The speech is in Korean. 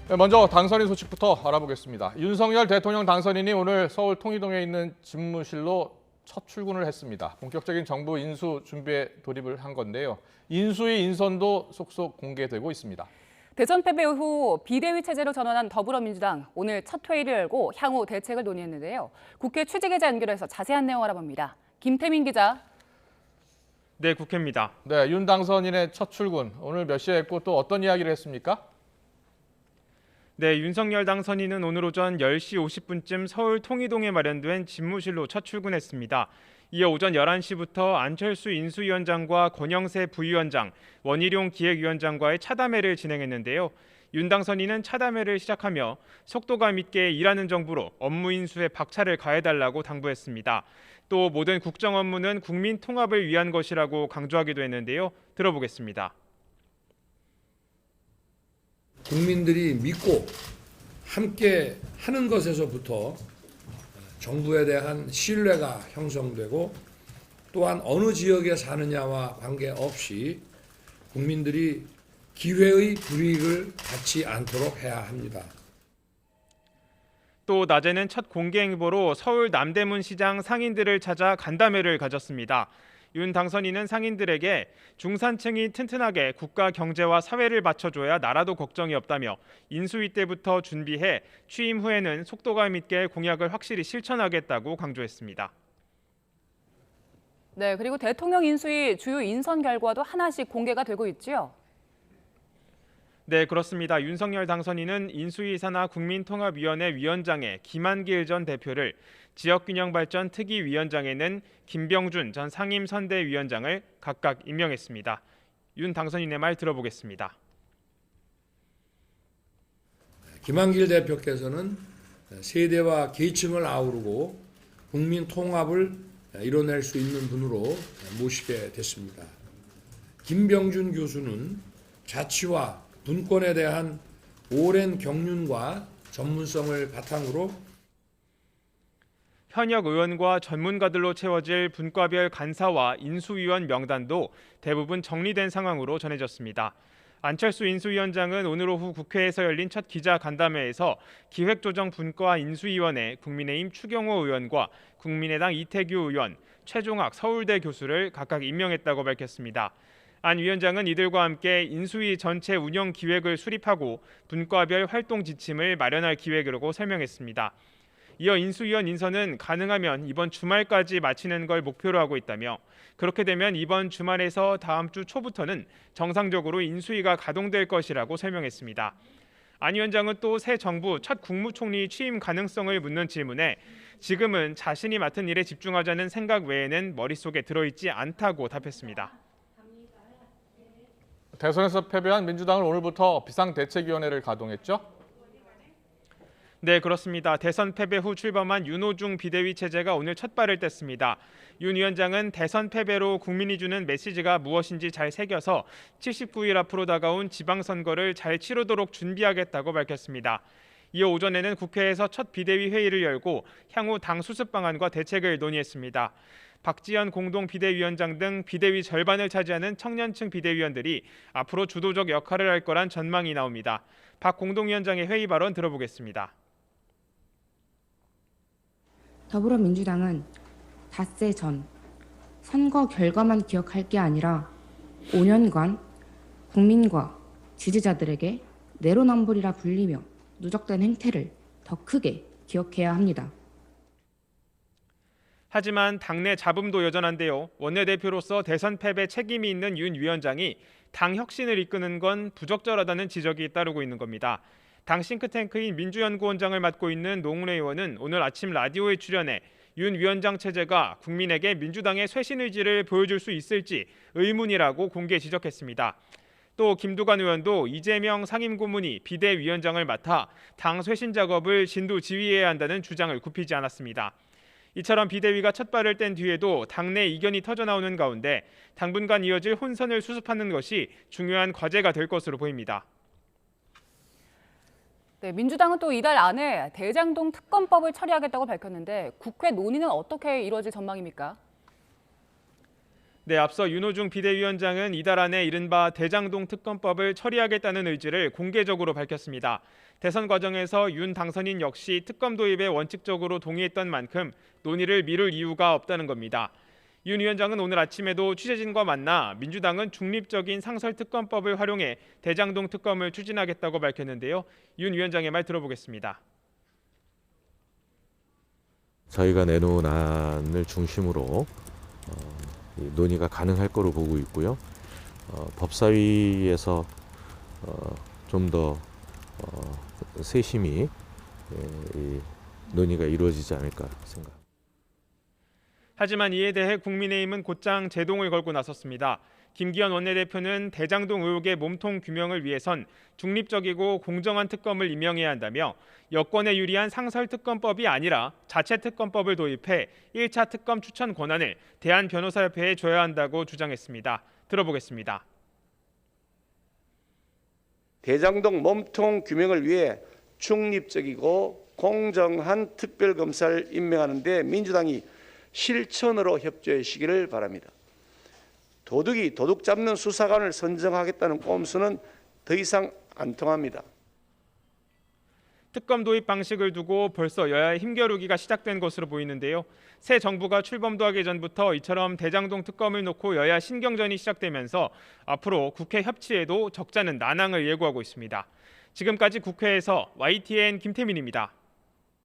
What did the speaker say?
네, 먼저 당선인 소식부터 알아보겠습니다. 윤석열 대통령 당선인이 오늘 서울 통이동에 있는 집무실로 첫 출근을 했습니다. 본격적인 정부 인수 준비에 돌입을 한 건데요. 인수위 인선도 속속 공개되고 있습니다. 대선 패배 후 비대위 체제로 전환한 더불어민주당 오늘 첫 회의를 열고 향후 대책을 논의했는데요. 국회 취재기자 연결해서 자세한 내용 알아봅니다. 김태민 기자. 네, 국회입니다. 네, 윤 당선인의 첫 출근 오늘 몇 시에 했고 또 어떤 이야기를 했습니까? 네, 윤석열 당선인은 오늘 오전 10시 50분쯤 서울 통이동에 마련된 집무실로 첫 출근했습니다. 이어 오전 11시부터 안철수 인수위원장과 권영세 부위원장, 원희룡 기획위원장과의 차담회를 진행했는데요. 윤 당선인은 차담회를 시작하며 속도감 있게 일하는 정부로 업무 인수에 박차를 가해달라고 당부했습니다. 또 모든 국정 업무는 국민 통합을 위한 것이라고 강조하기도 했는데요. 들어보겠습니다. 국민들이 믿고 함께 하는 것에서부터 정부에 대한 신뢰가 형성되고 또한 어느 지역에 사느냐와 관계없이 국민들이 기회의 불이익을 받지 않도록 해야 합니다. 또 낮에는 첫 공개 행보로 서울 남대문 시장 상인들을 찾아 간담회를 가졌습니다. 윤 당선인은 상인들에게 중산층이 튼튼하게 국가 경제와 사회를 받쳐줘야 나라도 걱정이 없다며 인수위 때부터 준비해 취임 후에는 속도감 있게 공약을 확실히 실천하겠다고 강조했습니다. 네, 그리고 대통령 인수위 주요 인선 결과도 하나씩 공개가 되고 있죠. 네, 그렇습니다. 윤석열 당선인은 인수위 산하 국민통합위원회 위원장에 김한길 전 대표를, 지역균형발전 특위위원장에는 김병준 전 상임선대위원장을 각각 임명했습니다. 윤 당선인의 말 들어보겠습니다. 김한길 대표께서는 세대와 계층을 아우르고 국민 통합을 이뤄낼 수 있는 분으로 모시게 됐습니다. 김병준 교수는 자치와 분권에 대한 오랜 경륜과 전문성을 바탕으로 현역 의원과 전문가들로 채워질 분과별 간사와 인수위원 명단도 대부분 정리된 상황으로 전해졌습니다. 안철수 인수위원장은 오늘 오후 국회에서 열린 첫 기자 간담회에서 기획조정 분과 인수위원회 국민의힘 추경호 의원과 국민의당 이태규 의원, 최종학 서울대 교수를 각각 임명했다고 밝혔습니다. 안 위원장은 이들과 함께 인수위 전체 운영 기획을 수립하고 분과별 활동 지침을 마련할 기획이라고 설명했습니다. 이어 인수위원 인선은 가능하면 이번 주말까지 마치는 걸 목표로 하고 있다며 그렇게 되면 이번 주말에서 다음 주 초부터는 정상적으로 인수위가 가동될 것이라고 설명했습니다. 안 위원장은 또 새 정부 첫 국무총리 취임 가능성을 묻는 질문에 지금은 자신이 맡은 일에 집중하자는 생각 외에는 머릿속에 들어있지 않다고 답했습니다. 대선에서 패배한 민주당은 오늘부터 비상대책위원회를 가동했죠? 네, 그렇습니다. 대선 패배 후 출범한 윤호중 비대위 체제가 오늘 첫 발을 뗐습니다. 윤 위원장은 대선 패배로 국민이 주는 메시지가 무엇인지 잘 새겨서 79일 앞으로 다가온 지방선거를 잘 치르도록 준비하겠다고 밝혔습니다. 이어 오전에는 국회에서 첫 비대위 회의를 열고 향후 당 수습 방안과 대책을 논의했습니다. 박지원 공동 비대위원장 등 비대위 절반을 차지하는 청년층 비대위원들이 앞으로 주도적 역할을 할 거란 전망이 나옵니다. 박 공동위원장의 회의 발언 들어보겠습니다. 더불어민주당은 닷새 전 선거 결과만 기억할 게 아니라 5년간 국민과 지지자들에게 내로남불이라 불리며 누적된 행태를 더 크게 기억해야 합니다. 하지만 당내 잡음도 여전한데요. 원내대표로서 대선 패배 책임이 있는 윤 위원장이 당 혁신을 이끄는 건 부적절하다는 지적이 따르고 있는 겁니다. 당 싱크탱크인 민주연구원장을 맡고 있는 노웅래 의원은 오늘 아침 라디오에 출연해 윤 위원장 체제가 국민에게 민주당의 쇄신 의지를 보여줄 수 있을지 의문이라고 공개 지적했습니다. 또 김두관 의원도 이재명 상임고문이 비대위원장을 맡아 당 쇄신 작업을 진두지휘해야 한다는 주장을 굽히지 않았습니다. 이처럼 비대위가 첫 발을 뗀 뒤에도 당내 이견이 터져나오는 가운데 당분간 이어질 혼선을 수습하는 것이 중요한 과제가 될 것으로 보입니다. 네, 민주당은 또 이달 안에 대장동 특검법을 처리하겠다고 밝혔는데 국회 논의는 어떻게 이루어질 전망입니까? 네, 앞서 윤호중 비대위원장은 이달 안에 이른바 대장동 특검법을 처리하겠다는 의지를 공개적으로 밝혔습니다. 대선 과정에서 윤 당선인 역시 특검 도입에 원칙적으로 동의했던 만큼 논의를 미룰 이유가 없다는 겁니다. 윤 위원장은 오늘 아침에도 취재진과 만나 민주당은 중립적인 상설특검법을 활용해 대장동 특검을 추진하겠다고 밝혔는데요. 윤 위원장의 말 들어보겠습니다. 저희가 내놓은 안을 중심으로 논의가 가능할 거로 보고 있고요. 법사위에서 좀 더 세심히 이 논의가 이루어지지 않을까 생각합니다. 하지만 이에 대해 국민의힘은 곧장 제동을 걸고 나섰습니다. 김기현 원내대표는 대장동 의혹의 몸통 규명을 위해선 중립적이고 공정한 특검을 임명해야 한다며 여권에 유리한 상설특검법이 아니라 자체특검법을 도입해 1차 특검 추천 권한을 대한변호사협회에 줘야 한다고 주장했습니다. 들어보겠습니다. 대장동 몸통 규명을 위해 중립적이고 공정한 특별검사를 임명하는 데 민주당이 실천으로 협조해 주시기를 바랍니다. 도둑이 도둑 잡는 수사관을 선정하겠다는 꼼수는 더 이상 안 통합니다. 특검 도입 방식을 두고 벌써 여야의 힘겨루기가 시작된 것으로 보이는데요. 새 정부가 출범도 하기 전부터 이처럼 대장동 특검을 놓고 여야 신경전이 시작되면서 앞으로 국회 협치에도 적잖은 난항을 예고하고 있습니다. 지금까지 국회에서 YTN 김태민입니다.